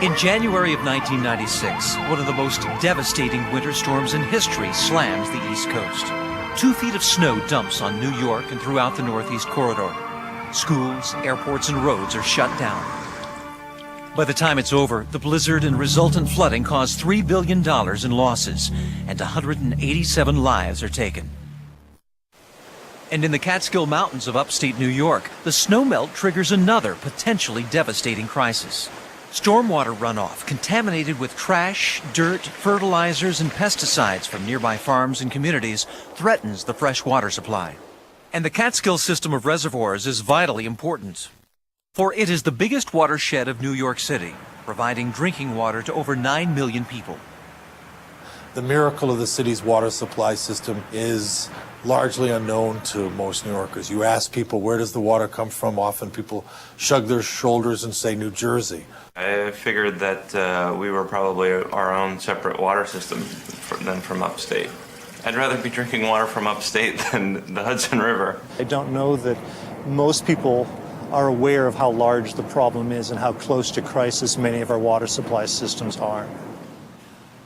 In January of 1996, one of the most devastating winter storms in history slams the East Coast. 2 feet of snow dumps on New York and throughout the Northeast Corridor. Schools, airports, and roads are shut down. By the time it's over, the blizzard and resultant flooding caused $3 billion in losses, and 187 lives are taken. And in the Catskill Mountains of upstate New York, the snowmelt triggers another potentially devastating crisis. Stormwater runoff, contaminated with trash, dirt, fertilizers, and pesticides from nearby farms and communities, threatens the fresh water supply. And the Catskill system of reservoirs is vitally important, for it is the biggest watershed of New York City, providing drinking water to over 9 million people. The miracle of the city's water supply system is largely unknown to most New Yorkers. You ask people, where does the water come from? Often people shrug their shoulders and say New Jersey. I figured that we were probably our own separate water system than from upstate. I'd rather be drinking water from upstate than the Hudson River. I don't know that most people are aware of how large the problem is and how close to crisis many of our water supply systems are.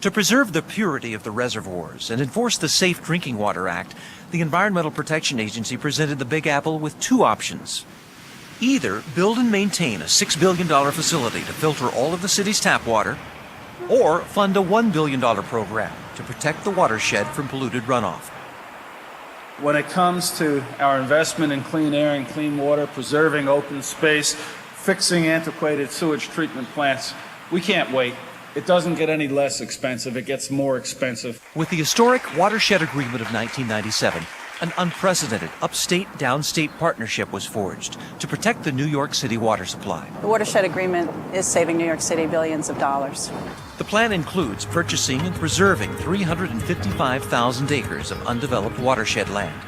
To preserve the purity of the reservoirs and enforce the Safe Drinking Water Act, the Environmental Protection Agency presented the Big Apple with 2 options. Either build and maintain a $6 billion facility to filter all of the city's tap water, or fund a $1 billion program to protect the watershed from polluted runoff. When it comes to our investment in clean air and clean water, preserving open space, fixing antiquated sewage treatment plants, we can't wait. It doesn't get any less expensive, it gets more expensive. With the historic Watershed Agreement of 1997, an unprecedented upstate-downstate partnership was forged to protect the New York City water supply. The Watershed Agreement is saving New York City billions of dollars. The plan includes purchasing and preserving 355,000 acres of undeveloped watershed land,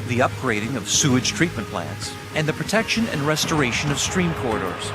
the upgrading of sewage treatment plants, and the protection and restoration of stream corridors.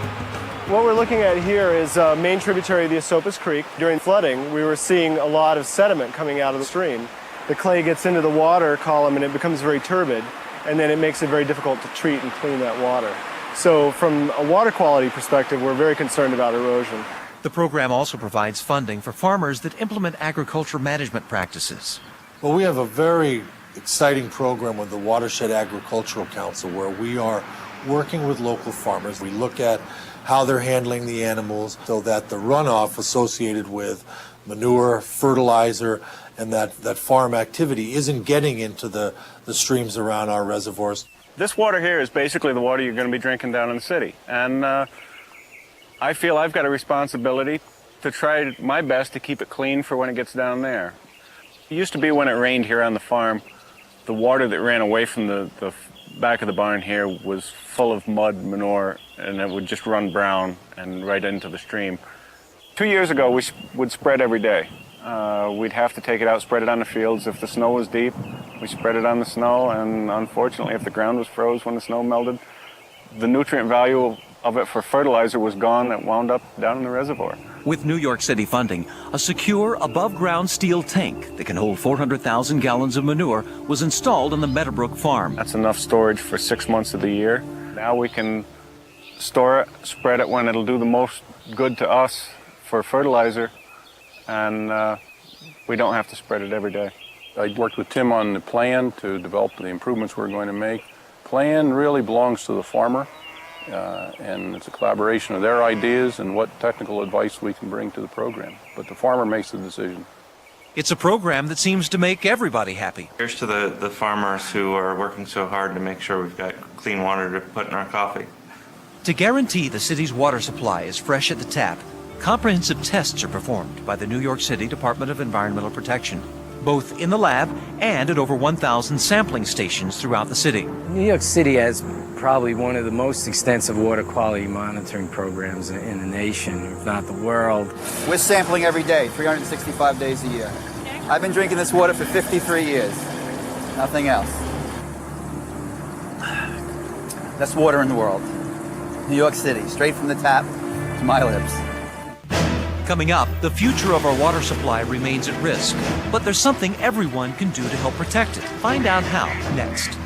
What we're looking at here is a main tributary of the Esopus Creek. During flooding, we were seeing a lot of sediment coming out of the stream. The clay gets into the water column and it becomes very turbid, and then it makes it very difficult to treat and clean that water. So from a water quality perspective, we're very concerned about erosion. The program also provides funding for farmers that implement agriculture management practices. Well, we have a very exciting program with the Watershed Agricultural Council where we are working with local farmers. We look at how they're handling the animals so that the runoff associated with manure, fertilizer, and that farm activity isn't getting into the streams around our reservoirs. This water here is basically the water you're going to be drinking down in the city. And I feel I've got a responsibility to try my best to keep it clean for when it gets down there. It used to be when it rained here on the farm, the water that ran away from the back of the barn here was full of mud, manure, and it would just run brown and right into the stream. 2 years ago, we would spread every day. We'd have to take it out, spread it on the fields. If the snow was deep, we spread it on the snow, and unfortunately, if the ground was froze when the snow melted, the nutrient value of it for fertilizer was gone. It wound up down in the reservoir. With New York City funding, a secure above-ground steel tank that can hold 400,000 gallons of manure was installed on the Meadowbrook farm. That's enough storage for 6 months of the year. Now we can store it, spread it when it'll do the most good to us for fertilizer, and we don't have to spread it every day. I worked with Tim on the plan to develop the improvements we're going to make. Plan really belongs to the farmer, and it's a collaboration of their ideas and what technical advice we can bring to the program. But the farmer makes the decision. It's a program that seems to make everybody happy. Here's to the farmers who are working so hard to make sure we've got clean water to put in our coffee. To guarantee the city's water supply is fresh at the tap, comprehensive tests are performed by the New York City Department of Environmental Protection, both in the lab and at over 1,000 sampling stations throughout the city. New York City has probably one of the most extensive water quality monitoring programs in the nation, if not the world. We're sampling every day, 365 days a year. I've been drinking this water for 53 years. Nothing else. Best water in the world. New York City, straight from the tap to my lips. Coming up, the future of our water supply remains at risk, but there's something everyone can do to help protect it. Find out how next.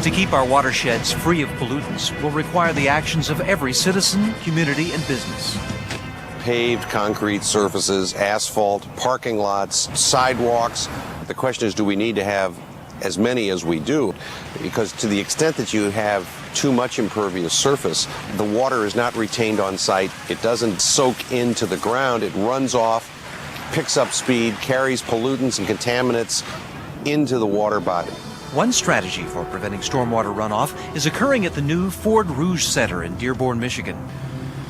To keep our watersheds free of pollutants will require the actions of every citizen, community, and business. Paved concrete surfaces, asphalt, parking lots, sidewalks. The question is, do we need to have as many as we do? Because to the extent that you have too much impervious surface, the water is not retained on site. It doesn't soak into the ground. It runs off, picks up speed, carries pollutants and contaminants into the water body. One strategy for preventing stormwater runoff is occurring at the new Ford Rouge Center in Dearborn, Michigan.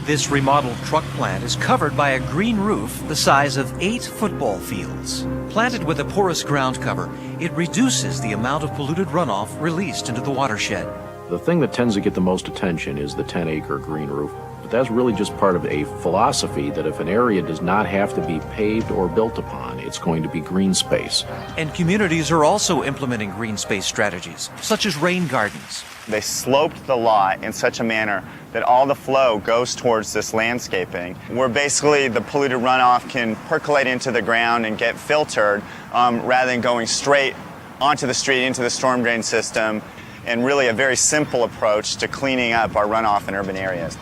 This remodeled truck plant is covered by a green roof the size of 8 football fields. Planted with a porous ground cover, it reduces the amount of polluted runoff released into the watershed. The thing that tends to get the most attention is the 10-acre green roof. But that's really just part of a philosophy that if an area does not have to be paved or built upon, it's going to be green space. And communities are also implementing green space strategies, such as rain gardens. They sloped the lot in such a manner that all the flow goes towards this landscaping, where basically the polluted runoff can percolate into the ground and get filtered rather than going straight onto the street into the storm drain system, and really a very simple approach to cleaning up our runoff in urban areas.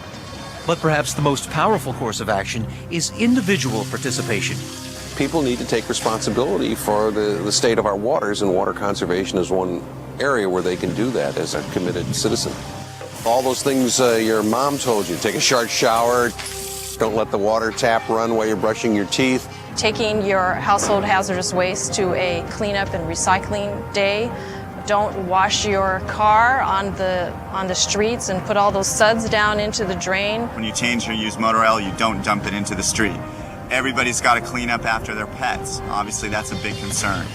But perhaps the most powerful course of action is individual participation. People need to take responsibility for the state of our waters, and water conservation is one area where they can do that as a committed citizen. All those things your mom told you, take a short shower, don't let the water tap run while you're brushing your teeth. Taking your household hazardous waste to a cleanup and recycling day. Don't wash your car on the streets and put all those suds down into the drain. When you change or use motor oil, you don't dump it into the street. Everybody's got to clean up after their pets. Obviously, that's a big concern.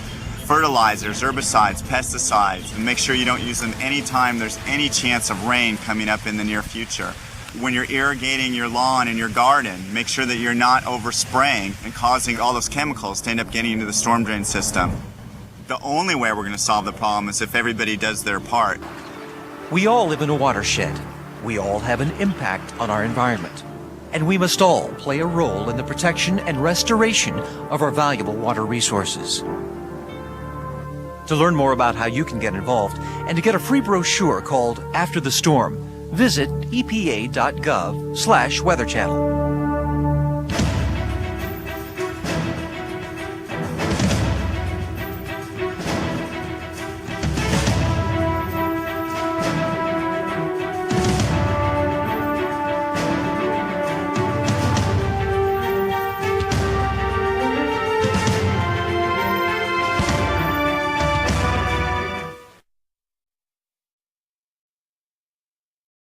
Fertilizers, herbicides, pesticides, and make sure you don't use them anytime there's any chance of rain coming up in the near future. When you're irrigating your lawn and your garden, make sure that you're not overspraying and causing all those chemicals to end up getting into the storm drain system. The only way we're going to solve the problem is if everybody does their part. We all live in a watershed. We all have an impact on our environment. And we must all play a role in the protection and restoration of our valuable water resources. To learn more about how you can get involved and to get a free brochure called After the Storm, visit epa.gov/weather channel.